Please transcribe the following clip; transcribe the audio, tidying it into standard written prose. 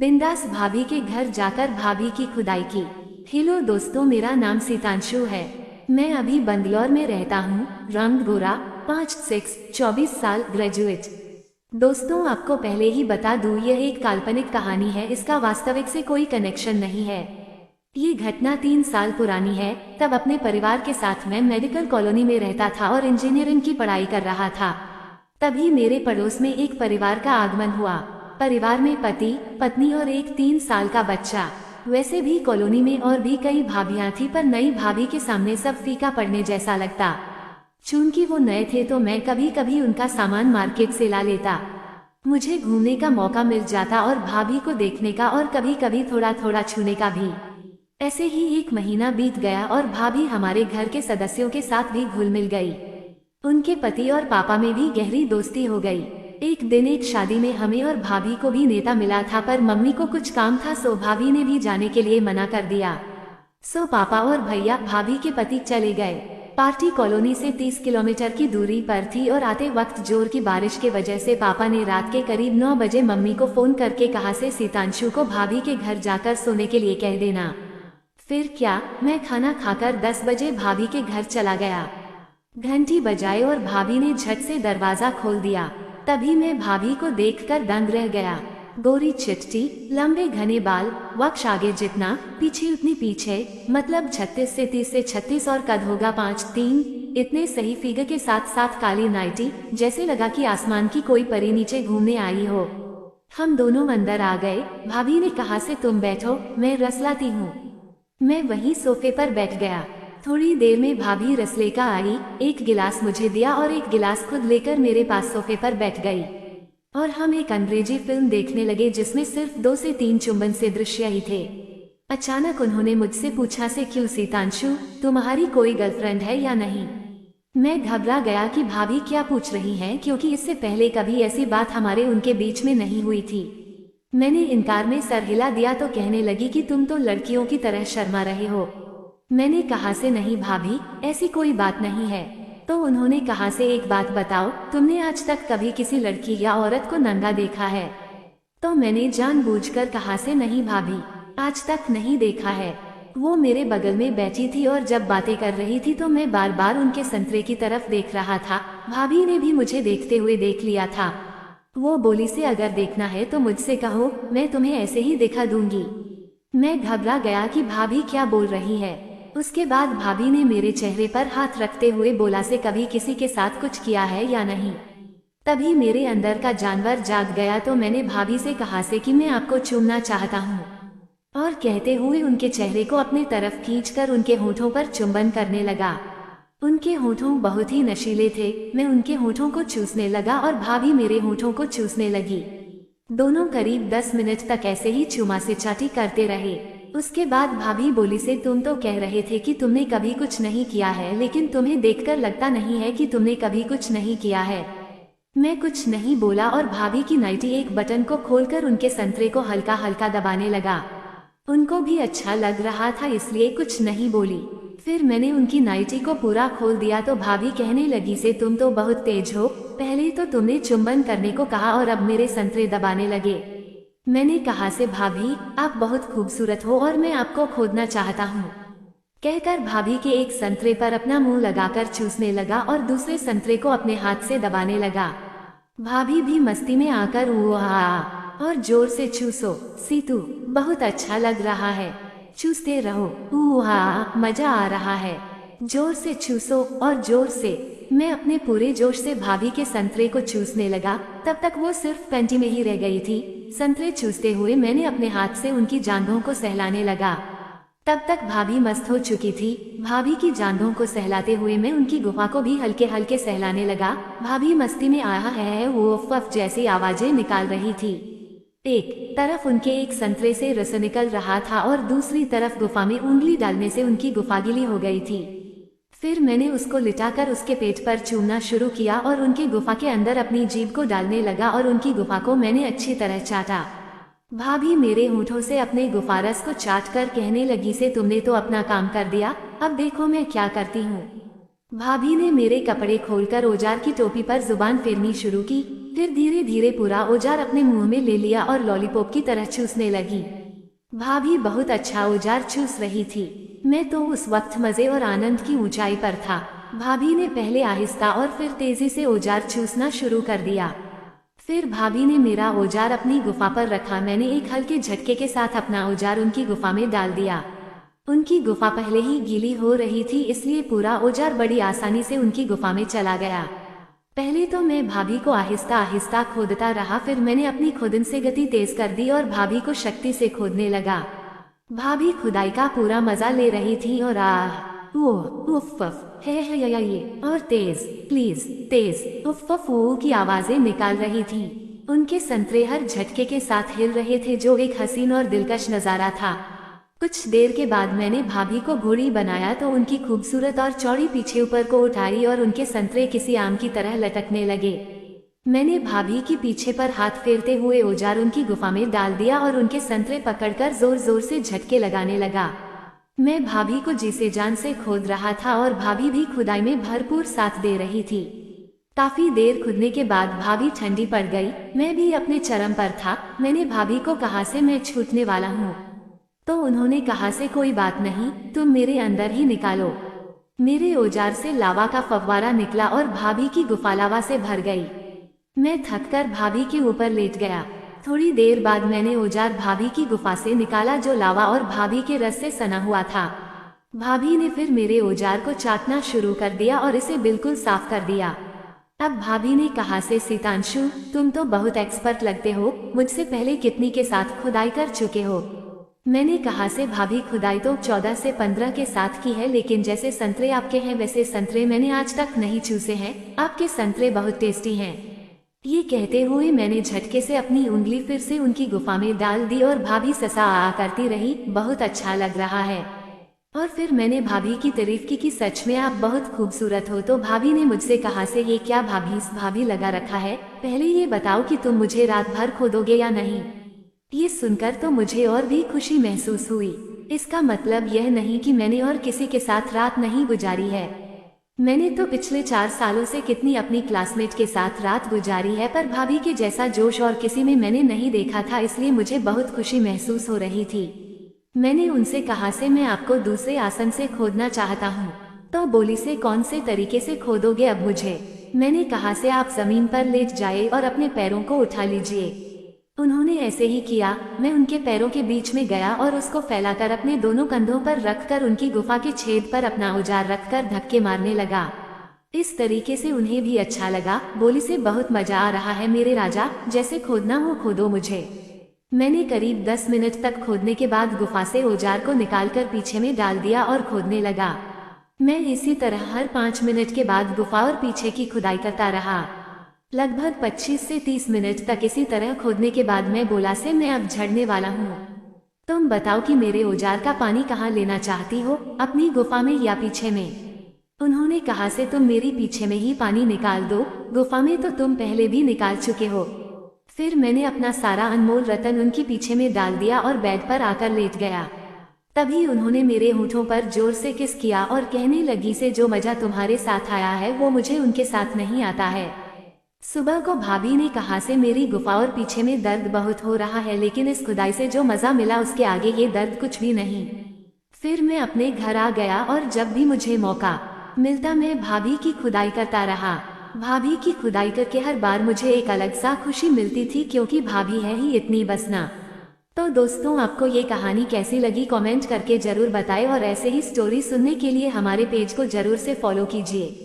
बिंदास भाभी के घर जाकर भाभी की खुदाई की। हेलो दोस्तों, मेरा नाम सीतांशु है। मैं अभी बंगलौर में रहता हूँ। रंग गोरा, 5'6", 24 साल, ग्रेजुएट। दोस्तों, आपको पहले ही बता दूं, यह एक काल्पनिक कहानी है, इसका वास्तविक से कोई कनेक्शन नहीं है। ये घटना 3 साल पुरानी है। तब अपने परिवार के साथ मैं मेडिकल कॉलोनी में रहता था और इंजीनियरिंग की पढ़ाई कर रहा था। तभी मेरे पड़ोस में एक परिवार का आगमन हुआ। परिवार में पति, पत्नी और एक 3 साल का बच्चा। वैसे भी कॉलोनी में और भी कई भाभियां थी, पर नई भाभी के सामने सब फीका पड़ने जैसा लगता। चूंकि वो नए थे तो मैं कभी कभी उनका सामान मार्केट से ला लेता। मुझे घूमने का मौका मिल जाता और भाभी को देखने का, और कभी कभी थोड़ा थोड़ा छूने का भी। ऐसे ही 1 महीना बीत गया और भाभी हमारे घर के सदस्यों के साथ भी घुल मिल गई। उनके पति और पापा में भी गहरी दोस्ती हो गई। एक दिन एक शादी में हमें और भाभी को भी नेता मिला था, पर मम्मी को कुछ काम था, सो भाभी ने भी जाने के लिए मना कर दिया। सो पापा और भैया भाभी के पति चले गए। पार्टी कॉलोनी से 30 किलोमीटर की दूरी पर थी और आते वक्त जोर की बारिश के वजह से पापा ने रात के करीब 9 बजे मम्मी को फोन करके कहा से सीतांशु को भाभी के घर जाकर सोने के लिए कह देना। फिर क्या, मैं खाना खाकर 10 बजे भाभी के घर चला गया। घंटी बजाई और भाभी ने झट से दरवाजा खोल दिया। तभी मैं भाभी को देखकर दंग रह गया। गोरी चिट्टी, लंबे घने बाल, वक्ष आगे जितना, पीछे उतनी पीछे, मतलब 36 से 30 से 36, और कद होगा 5'3", इतने सही फिगर के साथ साथ काली नाइटी, जैसे लगा कि आसमान की कोई परी नीचे घूमने आई हो। हम दोनों अंदर आ गए। भाभी ने कहा से तुम बैठो, मैं रस लाती हूँ। मैं वहीं सोफे पर बैठ गया। थोड़ी देर में भाभी रस लेकर आई, एक गिलास मुझे दिया और एक गिलास खुद लेकर मेरे पास सोफे पर बैठ गई। और हम एक अंग्रेजी फिल्म देखने लगे जिसमें सिर्फ 2 से 3 चुंबन से दृश्य ही थे। अचानक उन्होंने मुझसे पूछा से क्यों सीतांशु, तुम्हारी कोई गर्लफ्रेंड है या नहीं। मैं घबरा गया कि भाभी क्या पूछ रही हैं, क्योंकि इससे पहले कभी ऐसी बात हमारे उनके बीच में नहीं हुई थी। मैंने इनकार में सर हिला दिया तो कहने लगी कि तुम तो लड़कियों की तरह शर्मा रहे हो। मैंने कहा से नहीं भाभी, ऐसी कोई बात नहीं है। तो उन्होंने कहा से एक बात बताओ, तुमने आज तक कभी किसी लड़की या औरत को नंगा देखा है। तो मैंने जानबूझकर कहा से नहीं भाभी, आज तक नहीं देखा है। वो मेरे बगल में बैठी थी और जब बातें कर रही थी तो मैं बार बार उनके संतरे की तरफ देख रहा था। भाभी ने भी मुझे देखते हुए देख लिया था। वो बोली से अगर देखना है तो मुझसे कहो, मैं तुम्हें ऐसे ही दिखा दूंगी। मैं घबरा गया कि भाभी क्या बोल रही है। उसके बाद भाभी ने मेरे चेहरे पर हाथ रखते हुए बोला से कभी किसी के साथ कुछ किया है या नहीं। तभी मेरे अंदर का जानवर जाग गया तो मैंने भाभी से कहा से कि मैं आपको चूमना चाहता हूँ, और कहते हुए उनके चेहरे को अपने तरफ खींचकर उनके होठों पर चुंबन करने लगा। उनके होठों बहुत ही नशीले थे। मैं उनके होठों को चूसने लगा और भाभी मेरे होठों को चूसने लगी। दोनों करीब 10 मिनट तक ऐसे ही चुमा से चाटी करते रहे। उसके बाद भाभी बोली से तुम तो कह रहे थे कि तुमने कभी कुछ नहीं किया है, लेकिन तुम्हें देखकर लगता नहीं है कि तुमने कभी कुछ नहीं किया है। मैं कुछ नहीं बोला और भाभी की नाइटी एक बटन को खोलकर उनके संतरे को हल्का हल्का दबाने लगा। उनको भी अच्छा लग रहा था, इसलिए कुछ नहीं बोली। फिर मैंने उनकी नाइटी को पूरा खोल दिया तो भाभी कहने लगी से तुम तो बहुत तेज हो, पहले तो तुमने चुंबन करने को कहा और अब मेरे संतरे दबाने लगे। मैंने कहा से भाभी, आप बहुत खूबसूरत हो और मैं आपको खोदना चाहता हूँ। कहकर भाभी के एक संतरे पर अपना मुंह लगाकर चूसने लगा और दूसरे संतरे को अपने हाथ से दबाने लगा। भाभी भी मस्ती में आकर और जोर से चूसो सीतू, बहुत अच्छा लग रहा है, चूसते रहो, मजा आ रहा है, जोर से चूसो और जोर से। मैं अपने पूरे जोश से भाभी के संतरे को चूसने लगा। तब तक वो सिर्फ पैंटी में ही रह गई थी। संतरे चूसते हुए मैंने अपने हाथ से उनकी जांघों को सहलाने लगा। तब तक भाभी मस्त हो चुकी थी। भाभी की जांघों को सहलाते हुए मैं उनकी गुफा को भी हल्के हल्के सहलाने लगा। भाभी मस्ती में आया है वो फफ जैसी आवाजें निकाल रही थी। एक तरफ उनके एक संतरे से रस निकल रहा था और दूसरी तरफ गुफा में उंगली डालने से उनकी गुफा गीली हो गई थी। फिर मैंने उसको लिटाकर उसके पेट पर चूमना शुरू किया और उनकी गुफा के अंदर अपनी जीभ को डालने लगा और उनकी गुफा को मैंने अच्छी तरह चाटा। भाभी मेरे होठों से अपने गुफारस को चाट कर कहने लगी से तुमने तो अपना काम कर दिया, अब देखो मैं क्या करती हूँ। भाभी ने मेरे कपड़े खोलकर औजार की टोपी पर जुबान फेरनी शुरू की। फिर धीरे धीरे पूरा औजार अपने मुंह में ले लिया और लॉलीपॉप की तरह चूसने लगी। भाभी बहुत अच्छा औजार चूस रही थी। मैं तो उस वक्त मजे और आनंद की ऊंचाई पर था। भाभी ने पहले आहिस्ता और फिर तेजी से औजार चूसना शुरू कर दिया। फिर भाभी ने मेरा औजार अपनी गुफा पर रखा। मैंने एक हल्के झटके के साथ अपना औजार उनकी गुफा में डाल दिया। उनकी गुफा पहले ही गीली हो रही थी, इसलिए पूरा औजार बड़ी आसानी से उनकी गुफा में चला गया। पहले तो मैं भाभी को आहिस्ता आहिस्ता खोदता रहा, फिर मैंने अपनी खुदन से गति तेज कर दी और भाभी को शक्ति से खोदने लगा। भाभी खुदाई का पूरा मजा ले रही थी और उफ है ये और तेज, प्लीज तेज, उफ की आवाजें निकाल रही थी। उनके संतरे हर झटके के साथ हिल रहे थे, जो एक हसीन और दिलकश नजारा था। कुछ देर के बाद मैंने भाभी को घोड़ी बनाया तो उनकी खूबसूरत और चौड़ी पीछे ऊपर को उठाई और उनके संतरे किसी आम की तरह लटकने लगे। मैंने भाभी की पीछे पर हाथ फेरते हुए औजार उनकी गुफा में डाल दिया और उनके संतरे पकड़कर जोर जोर से झटके लगाने लगा। मैं भाभी को जी से जान से खोद रहा था और भाभी भी खुदाई में भरपूर साथ दे रही थी। काफी देर खुदने के बाद भाभी ठंडी पड़ गई। मैं भी अपने चरम पर था। मैंने भाभी को कहा से मैं छूटने वाला हूँ, तो उन्होंने कहा से कोई बात नहीं, तुम मेरे अंदर ही निकालो। मेरे औजार से लावा का फव्वारा निकला और भाभी की गुफा लावा से भर गई। मैं थककर भाभी के ऊपर लेट गया। थोड़ी देर बाद मैंने औजार भाभी की गुफा से निकाला, जो लावा और भाभी के रस से सना हुआ था। भाभी ने फिर मेरे औजार को चाटना शुरू कर दिया और इसे बिल्कुल साफ कर दिया। अब भाभी ने कहा से, सीतांशु तुम तो बहुत एक्सपर्ट लगते हो, मुझसे पहले कितनी के साथ खुदाई कर चुके हो। मैंने कहा से, भाभी खुदाई तो 14 से 15 के साथ की है, लेकिन जैसे संतरे आपके हैं वैसे संतरे मैंने आज तक नहीं चूसे हैं। आपके संतरे बहुत टेस्टी हैं। ये कहते हुए मैंने झटके से अपनी उंगली फिर से उनकी गुफा में डाल दी और भाभी ससा आ करती रही, बहुत अच्छा लग रहा है। और फिर मैंने भाभी की तारीफ की कि सच में आप बहुत खूबसूरत हो। तो भाभी ने मुझसे कहा से, ये क्या भाभी लगा रखा है, पहले ये बताओ कि तुम मुझे रात भर खोदोगे या नहीं। ये सुनकर तो मुझे और भी खुशी महसूस हुई। इसका मतलब यह नहीं कि मैंने और किसी के साथ रात नहीं गुजारी है। मैंने तो पिछले 4 सालों से कितनी अपनी क्लासमेट के साथ रात गुजारी है, पर भाभी के जैसा जोश और किसी में मैंने नहीं देखा था, इसलिए मुझे बहुत खुशी महसूस हो रही थी। मैंने उनसे कहा से, मैं आपको दूसरे आसन से खोदना चाहता हूँ। तो बोली से, कौन से तरीके से खोदोगे अब मुझे। मैंने कहा से, आप जमीन पर लेट जाए और अपने पैरों को उठा लीजिए। उन्होंने ऐसे ही किया। मैं उनके पैरों के बीच में गया और उसको फैलाकर अपने दोनों कंधों पर रखकर उनकी गुफा के छेद पर अपना औजार रखकर धक्के मारने लगा। इस तरीके से उन्हें भी अच्छा लगा। बोली से, बहुत मजा आ रहा है मेरे राजा, जैसे खोदना हो खोदो मुझे। मैंने करीब 10 मिनट तक खोदने के बाद गुफा से औजार को निकालकर पीछे में डाल दिया और खोदने लगा। मैं इसी तरह हर 5 मिनट के बाद गुफा और पीछे की खुदाई करता रहा। लगभग 25 से 30 मिनट तक इसी तरह खोदने के बाद मैं बोला से, मैं अब झड़ने वाला हूँ। तुम बताओ कि मेरे औजार का पानी कहाँ लेना चाहती हो, अपनी गुफा में या पीछे में। उन्होंने कहा से, तुम मेरी पीछे में ही पानी निकाल दो, गुफा में तो तुम पहले भी निकाल चुके हो। फिर मैंने अपना सारा अनमोल रतन उनकी पीछे में डाल दिया और बेड पर आकर लेट गया। तभी उन्होंने मेरे होठों पर जोर से किस किया और कहने लगी से, जो मजा तुम्हारे साथ आया है वो मुझे उनके साथ नहीं आता है। सुबह को भाभी ने कहा से, मेरी गुफा और पीछे में दर्द बहुत हो रहा है, लेकिन इस खुदाई से जो मजा मिला उसके आगे ये दर्द कुछ भी नहीं। फिर मैं अपने घर आ गया और जब भी मुझे मौका मिलता मैं भाभी की खुदाई करता रहा। भाभी की खुदाई करके हर बार मुझे एक अलग सा खुशी मिलती थी, क्योंकि भाभी है ही इतनी बसना। तो दोस्तों, आपको ये कहानी कैसी लगी कमेंट करके जरूर बताएं और ऐसे ही स्टोरी सुनने के लिए हमारे पेज को जरूर से फॉलो कीजिए।